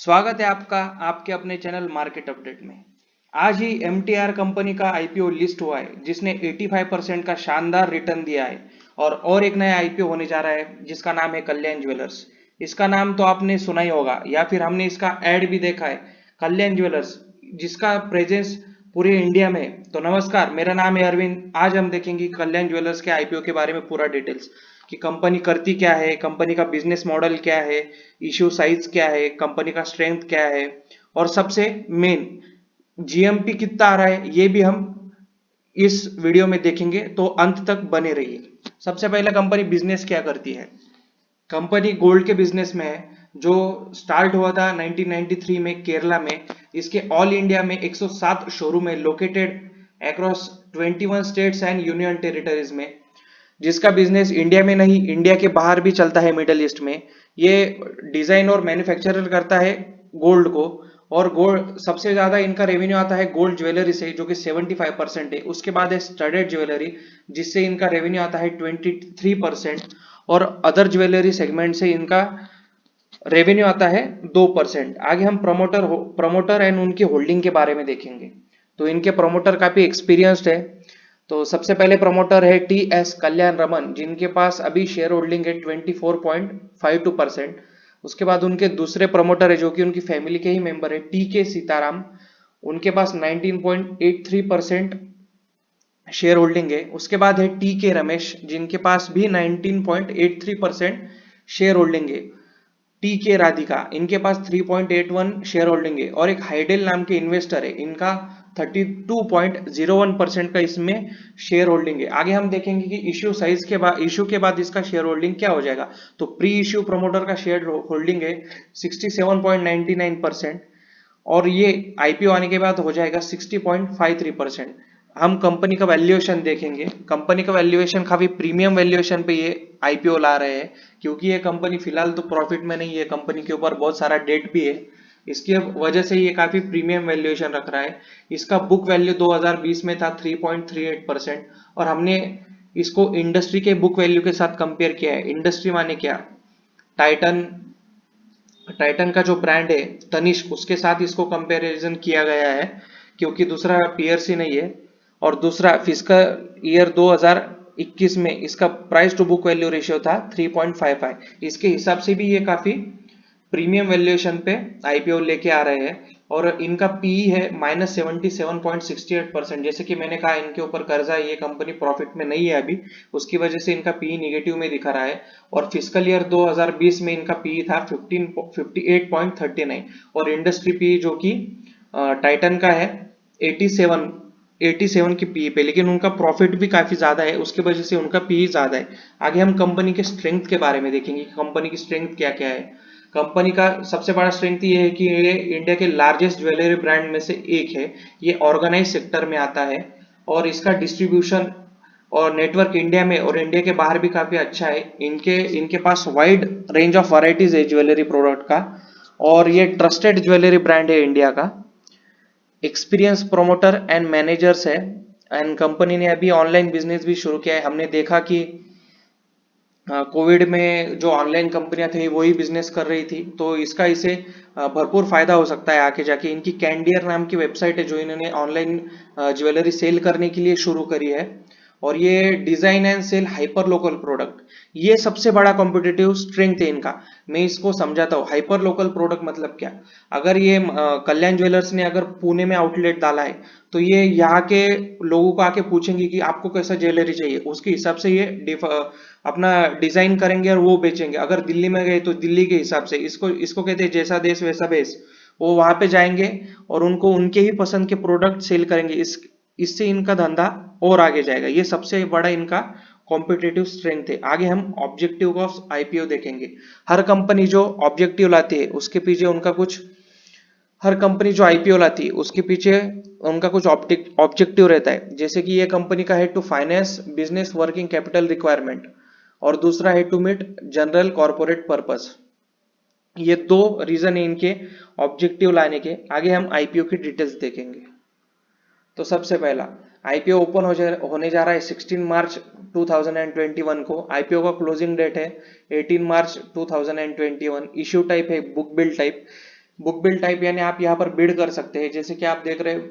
स्वागत है आपका आपके अपने चैनल मार्केट अपडेट में। आज ही एमटीआर कंपनी का आईपीओ लिस्ट हुआ है जिसने 85% का शानदार रिटर्न दिया है और एक नया आईपीओ होने जा रहा है जिसका नाम है कल्याण ज्वेलर्स। इसका नाम तो आपने सुना ही होगा या फिर हमने इसका एड भी देखा है, कल्याण ज्वेलर्स, जिसका प्रेजेंस पूरे इंडिया में है। तो नमस्कार, मेरा नाम है अरविंद। आज हम देखेंगे कल्याण ज्वेलर्स के आईपीओ के बारे में पूरा डिटेल्स कि कंपनी करती क्या है, कंपनी का बिजनेस मॉडल क्या है, इश्यू साइज क्या है, कंपनी का स्ट्रेंथ क्या है और सबसे मेन जीएमपी कितना आ रहा है, ये भी हम इस वीडियो में देखेंगे। तो अंत तक बने रहिए। सबसे पहले कंपनी बिजनेस क्या करती है। कंपनी गोल्ड के बिजनेस में है जो स्टार्ट हुआ था 1993 में केरला में। इसके ऑल इंडिया में 107 शोरूम है located across 21 states and union territories में, जिसका बिजनेस इंडिया में नहीं इंडिया के बाहर भी चलता है, मिडल ईस्ट में। ये डिजाइन और मैन्युफैक्चरर करता है गोल्ड को, और गोल्ड सबसे ज्यादा इनका रेवेन्यू आता है गोल्ड ज्वेलरी से जो कि 75% है। उसके बाद है स्टडेड ज्वेलरी जिससे इनका रेवेन्यू आता है 23%, और अदर ज्वेलरी सेगमेंट से इनका रेवेन्यू आता है 2%। आगे हम प्रमोटर एंड उनकी होल्डिंग के बारे में देखेंगे। तो इनके प्रमोटर काफी एक्सपीरियंस्ड है। तो सबसे पहले प्रमोटर है टी एस कल्याण रमन, जिनके पास अभी शेयर होल्डिंग है 24.52%। उसके बाद उनके दूसरे प्रमोटर है जो कि उनकी फैमिली के ही मेंबर है, टी के सीताराम। उनके पास 19.83% शेयर होल्डिंग है। उसके बाद है टी के रमेश, जिनके पास भी 19.83% शेयर होल्डिंग है। टी के राधिका, इनके पास 3.81 शेयर होल्डिंग है। और एक हाइडेल नाम के इन्वेस्टर है, इनका 32.01% का इसमें शेयर होल्डिंग है। आगे हम देखेंगे कि इश्यू के बाद इसका शेयर होल्डिंग क्या हो जाएगा। तो प्री इश्यू प्रमोटर का शेयर होल्डिंग है 67.99%, और ये आईपीओ आने के बाद हो जाएगा 60.53%। हम कंपनी का वैल्यूएशन देखेंगे। कंपनी का वैल्यूएशन काफी प्रीमियम वैल्यूएशन पे ये आईपीओ ला रहे हैं, क्योंकि ये कंपनी फिलहाल तो प्रॉफिट में नहीं है, कंपनी के ऊपर बहुत सारा डेट भी है। इसकी वजह से ये काफी प्रीमियम वैल्यूएशन रख रहा है। इसका बुक वैल्यू 2020 में था 3.38%, और हमने इसको इंडस्ट्री के बुक वैल्यू के साथ कंपेयर किया है। इंडस्ट्री माने क्या, टाइटन टाइटन का जो ब्रांड है तनिष्क, उसके साथ इसको कंपैरिजन किया गया है, क्योंकि दूसरा पीएरसी नहीं है। और दूसरा फिस्कल ईयर 2021 में इसका price to book value ratio था 3.55। इसके हिसाब से भी ये काफी प्रीमियम वैल्यूएशन पे आईपीओ लेके आ रहे हैं। और इनका पीई है -77.68%। जैसे कि मैंने कहा, इनके ऊपर कर्जा है, ये कंपनी प्रॉफिट में नहीं है अभी, उसकी वजह से इनका पीई निगेटिव में दिखा रहा है। और फिस्कल ईयर 2020 में इनका पीई था 58.39, और इंडस्ट्री पीई जो कि टाइटन का है 87 की पीई पे, लेकिन उनका प्रॉफिट भी काफी ज्यादा है, उसकी वजह से उनका पीई ज्यादा है। आगे हम कंपनी के स्ट्रेंथ के बारे में देखेंगे कि कंपनी की स्ट्रेंथ क्या क्या है। कंपनी का सबसे बड़ा स्ट्रेंथ ये है कि ये इंडिया के लार्जेस्ट ज्वेलरी ब्रांड में से एक है। ये ऑर्गेनाइज सेक्टर में आता है, और इसका डिस्ट्रीब्यूशन और नेटवर्क इंडिया में और इंडिया के बाहर भी काफी अच्छा है। इनके इनके पास वाइड रेंज ऑफ वैरायटीज है ज्वेलरी प्रोडक्ट का, और ये ट्रस्टेड ज्वेलरी ब्रांड है इंडिया का। एक्सपीरियंस प्रमोटर एंड मैनेजर्स है। एंड कंपनी ने अभी ऑनलाइन बिजनेस भी शुरू किया है। हमने देखा कि कोविड में जो ऑनलाइन कंपनियां थी वही बिजनेस कर रही थी, तो इसका इसे भरपूर फायदा हो सकता है आगे जाके। इनकी कैंडियर नाम की वेबसाइट है जो इन्होंने ऑनलाइन ज्वेलरी सेल करने के लिए शुरू करी है। और ये design and sell hyperlocal product, ये सबसे बड़ा कॉम्पिटिटिव स्ट्रेंथ है इनका। मैं इसको समझाता हूँ, हाइपर लोकल प्रोडक्ट मतलब क्या। अगर ये कल्याण ज्वेलर्स ने अगर पुणे में आउटलेट डाला है, तो ये यहाँ के लोगों को आके पूछेंगे कि आपको कैसा ज्वेलरी चाहिए, उसके हिसाब से ये अपना डिजाइन करेंगे और वो बेचेंगे। अगर दिल्ली में गए तो दिल्ली के हिसाब से, इसको इसको कहते हैं जैसा देश वैसा भेष। वो वहां पे जाएंगे और उनको उनके ही पसंद के प्रोडक्ट सेल करेंगे। इससे इनका धंधा और आगे जाएगा। ये सबसे बड़ा इनका कॉम्पिटिटिव स्ट्रेंथ है। आगे हम ऑब्जेक्टिव ऑफ आईपीओ देखेंगे। हर कंपनी जो ऑब्जेक्टिव लाती है उसके पीछे उनका कुछ हर कंपनी जो आईपीओ लाती है उसके पीछे उनका कुछ ऑब्जेक्टिव रहता है। जैसे कि ये कंपनी का है to finance business working capital requirement, और दूसरा है to meet general corporate purpose. ये दो रीजन है इनके ऑब्जेक्टिव लाने के। आगे हम आईपीओ की डिटेल्स देखेंगे। तो सबसे पहला आईपीओ ओपन होने जा रहा है 16 मार्च 2021 को। आईपीओ का क्लोजिंग डेट है 18 मार्च 2021। इश्यू टाइप है book build type. Book build type यानी आप यहाँ पर बिड कर सकते हैं, जैसे कि आप देख रहे हैं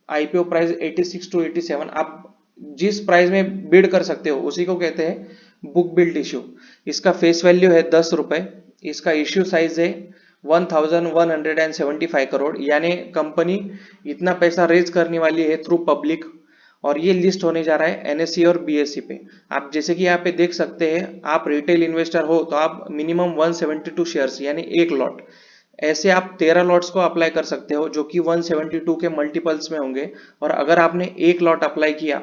आईपीओ प्राइस 86 टू 87, आप जिस प्राइस में बिड कर सकते हो उसी को कहते हैं बुक बिल्ड इश्यू। इसका फेस वैल्यू है 10 रुपए, इसका इश्यू साइज है 1175 करोड़, यानी कंपनी इतना पैसा रेज करने वाली है थ्रू पब्लिक, और ये लिस्ट होने जा रहा है एनएससी और बीएससी पे। आप जैसे कि यहाँ पे देख सकते हैं, आप रिटेल इन्वेस्टर हो तो आप मिनिमम 172 शेयर्स यानी एक लॉट, ऐसे आप 13 लॉट्स को अप्लाई कर सकते हो जो कि 172 के मल्टीपल्स में होंगे। और अगर आपने एक लॉट अप्लाई किया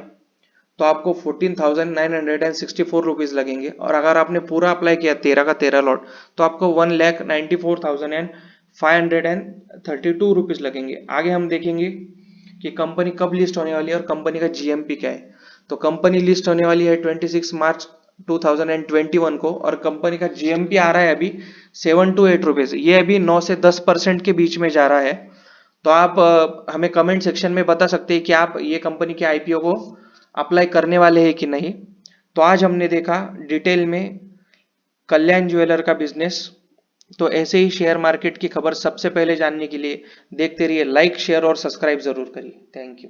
तो आपको 14,964 रुपीज लगेंगे, और अगर आपने पूरा अप्लाई किया 13 का 13 लॉट तो आपको 1,94,532 रुपीज लगेंगे। आगे हम देखेंगे कि कंपनी कब लिस्ट होने वाली है और कंपनी का जीएमपी क्या है। तो कंपनी लिस्ट होने वाली है 26 मार्च 2021 को, और कंपनी का जीएमपी आ रहा है अभी 7 to 8 रुपीज, ये अभी 9 से 10% के बीच में जा रहा है। तो आप हमें कमेंट सेक्शन में बता सकते हैं कि आप ये कंपनी के आईपीओ को अप्लाई करने वाले हैं कि नहीं। तो आज हमने देखा डिटेल में कल्याण ज्वेलर का बिजनेस। तो ऐसे ही शेयर मार्केट की खबर सबसे पहले जानने के लिए देखते रहिए, लाइक शेयर और सब्सक्राइब जरूर करिए। Thank you.